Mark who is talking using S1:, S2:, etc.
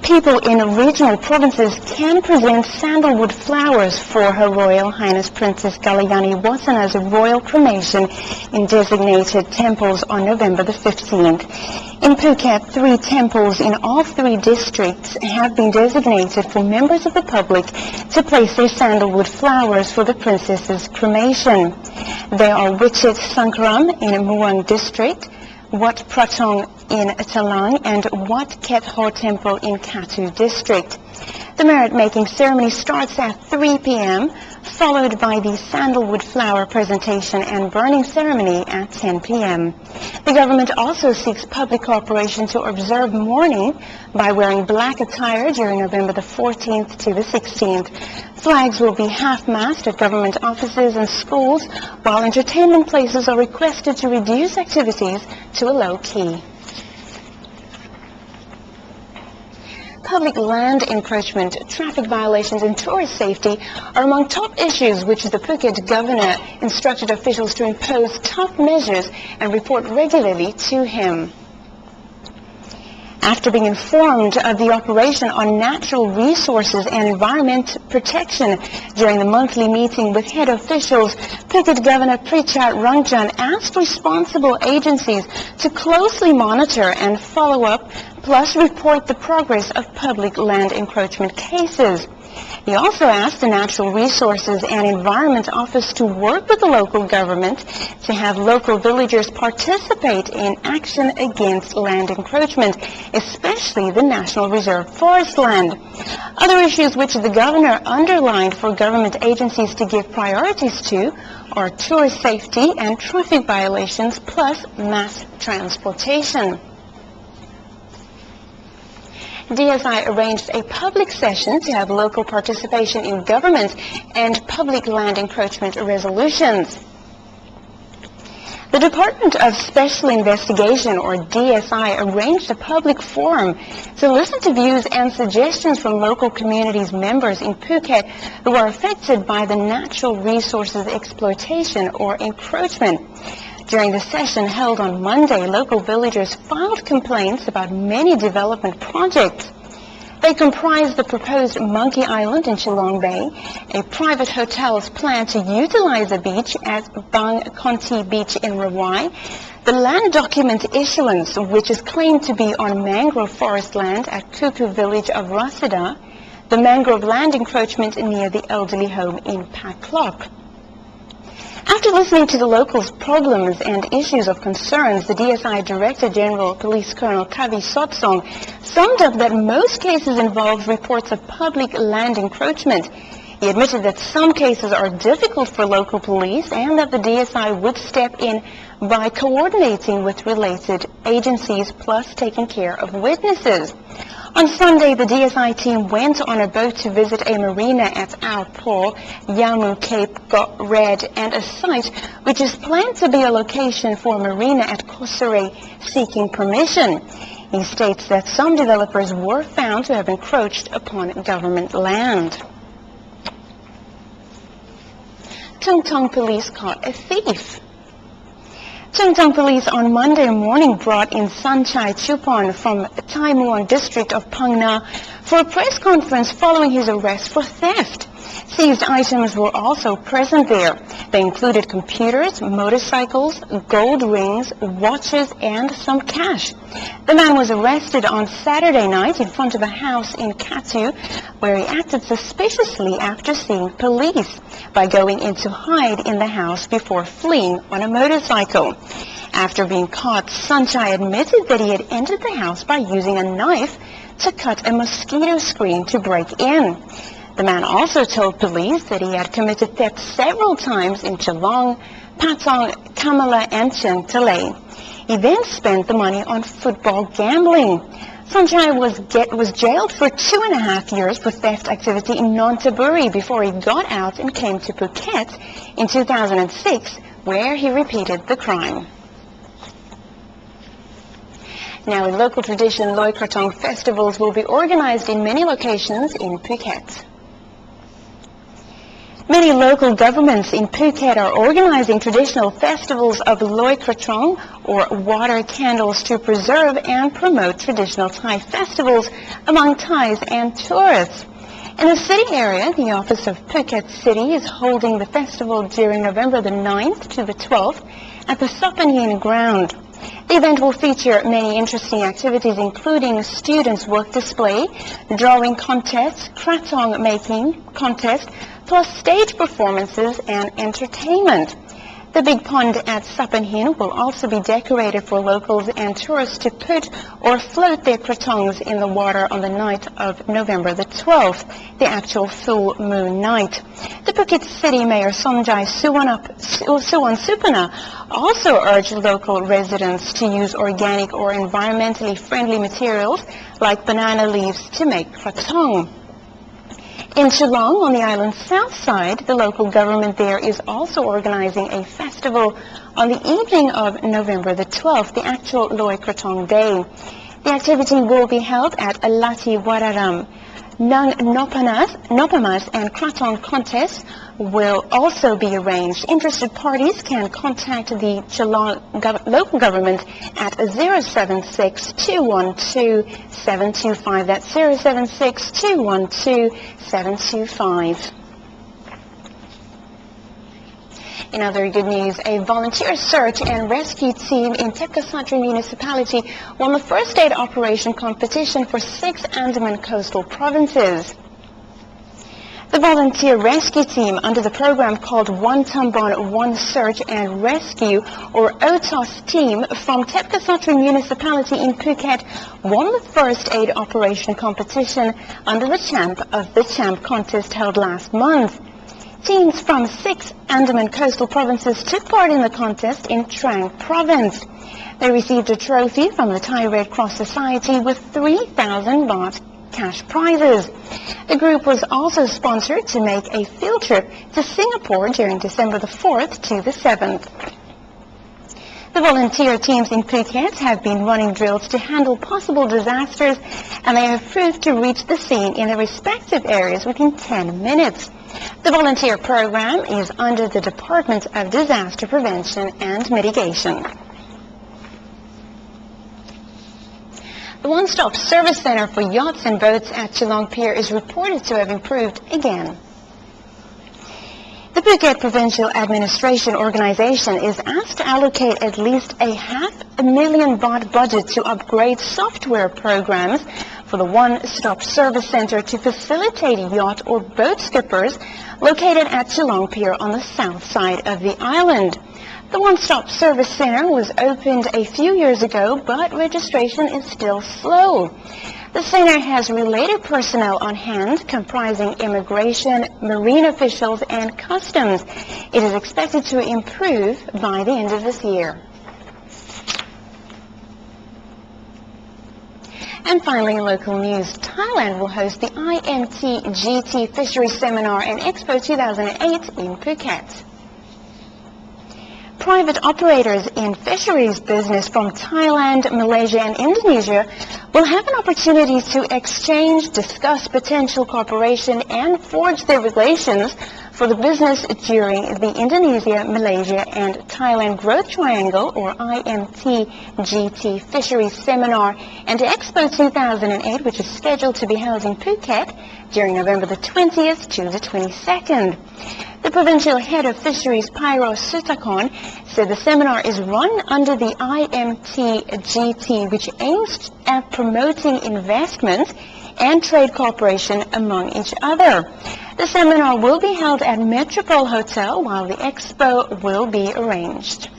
S1: People in regional provinces can present sandalwood flowers for Her Royal Highness Princess Galyani Vadhanas royal cremation in designated temples on November the 15th. In Phuket, 3 temples in all 3 districts have been designated for members of the public to place their sandalwood flowers for the princess's cremation. They are Wichit Sankram in Muang district, Wat Kratong in Chalong, and Wat Ket Ho Temple in Katu district. The merit-making ceremony starts at 3 p.m., followed by the sandalwood flower presentation and burning ceremony at 10 p.m. The government also seeks public cooperation to observe mourning by wearing black attire during November the 14th to the 16th. Flags will be half-mast at government offices and schools, while entertainment places are requested to reduce activities to a low key. Public land encroachment, traffic violations and tourist safety are among top issues which the Phuket Governor instructed officials to impose tough measures and report regularly to him. After being informed of the operation on natural resources and environment protection during the monthly meeting with head officials, Phuket Governor Prichat Rangjan asked responsible agencies to closely monitor and follow up, plus report the progress of public land encroachment cases. He also asked the Natural Resources and Environment Office to work with the local government to have local villagers participate in action against land encroachment, especially the National Reserve Forest land. Other issues which the governor underlined for government agencies to give priorities to are tourist safety and traffic violations, plus mass transportation. DSI arranged a public session to have local participation in government and public land encroachment resolutions. The Department of Special Investigation, or DSI, arranged a public forum to listen to views and suggestions from local communities members in Phuket who are affected by the natural resources exploitation or encroachment. During the session held on Monday, local villagers filed complaints about many development projects. They comprise the proposed Monkey Island in Chalong Bay, a private hotel's plan to utilize a beach at Bang Conti Beach in Rawai, the land document issuance, which is claimed to be on mangrove forest land at Kuku village of Rasida, the mangrove land encroachment near the elderly home in Paklok. After listening to the locals' problems and issues of concerns, the DSI Director General Police Colonel Kavi Sotsong summed up that most cases involve reports of public land encroachment. He admitted that some cases are difficult for local police and that the DSI would step in by coordinating with related agencies, plus taking care of witnesses. On Sunday, the DSI team went on a boat to visit a marina at Ao Po, Yamu Cape got red, and a site which is planned to be a location for a marina at Kosere seeking permission. He states that some developers were found to have encroached upon government land. Thungthong police caught a thief. Thungthong police on Monday morning brought in Sanchai Chupon from Tai Muang district of Phang Na for a press conference following his arrest for theft. Seized items were also present there. They included computers, motorcycles, gold rings, watches, and some cash. The man was arrested on Saturday night in front of a house in Katu, where he acted suspiciously after seeing police by going in to hide in the house before fleeing on a motorcycle. After being caught, Sanchai admitted that he had entered the house by using a knife to cut a mosquito screen to break in. The man also told police that he had committed theft several times in Chalong, Patong, Kamala, and Chiang Talay. He then spent the money on football gambling. Sanchai was jailed for 2.5 years for theft activity in Nonthaburi before he got out and came to Phuket in 2006, where he repeated the crime. Now, in local tradition, Loy Kratong Festivals will be organized in many locations in Phuket. Many local governments in Phuket are organizing traditional festivals of Loy Kratong, or water candles, to preserve and promote traditional Thai festivals among Thais and tourists. In the city area, the Office of Phuket City is holding the festival during November the 9th to the 12th at the Sapanhin ground. The event will feature many interesting activities, including students' work display, drawing contests, kratong making contest, plus stage performances and entertainment. The big pond at Sapanhin will also be decorated for locals and tourists to put or float their kratongs in the water on the night of November the 12th, the actual full moon night. The Phuket City Mayor Somjai Suwannasupana also urged local residents to use organic or environmentally friendly materials like banana leaves to make kratong. In Chalong, on the island's south side, the local government there is also organizing a festival on the evening of November the 12th, the actual Loy Kratong Day. The activity will be held at Alati Wararam. Nang Nopamas and Kratong contests will also be arranged. Interested parties can contact the Chalong local government at 076-212-725. That's 076-212-725. In other good news, a volunteer search and rescue team in Thepkasartri Municipality won the first aid operation competition for 6 Andaman Coastal provinces. The volunteer rescue team under the program called One Tambon, One Search and Rescue, or OTOS team, from Thepkasartri Municipality in Phuket won the first aid operation competition under the Champ of the Champ contest held last month. Teams from 6 Andaman Coastal provinces took part in the contest in Trang province. They received a trophy from the Thai Red Cross Society with 3,000 baht cash prizes. The group was also sponsored to make a field trip to Singapore during December the 4th to the 7th. The volunteer teams in Phuket have been running drills to handle possible disasters, and they have proved to reach the scene in their respective areas within 10 minutes. The volunteer program is under the Department of Disaster Prevention and Mitigation. The one-stop service center for yachts and boats at Chalong Pier is reported to have improved again. The Phuket Provincial Administration Organization is asked to allocate at least a $500,000 baht budget to upgrade software programs for the one-stop service center to facilitate yacht or boat skippers located at Chalong Pier on the south side of the island. The one-stop service center was opened a few years ago, but registration is still slow. The center has related personnel on hand comprising immigration, marine officials, and customs. It is expected to improve by the end of this year. And finally, in local news, Thailand will host the IMT-GT Fisheries Seminar and Expo 2008 in Phuket. Private operators in fisheries business from Thailand, Malaysia, and Indonesia will have an opportunity to exchange, discuss potential cooperation, and forge their relations for the business during the Indonesia, Malaysia, and Thailand Growth Triangle, or IMT-GT Fisheries Seminar and Expo 2008, which is scheduled to be held in Phuket during November the 20th to the 22nd. The provincial head of fisheries, Pyro Sutakon, said the seminar is run under the IMT-GT, which aims at promoting investment and trade cooperation among each other. The seminar will be held at Metropole Hotel, while the expo will be arranged.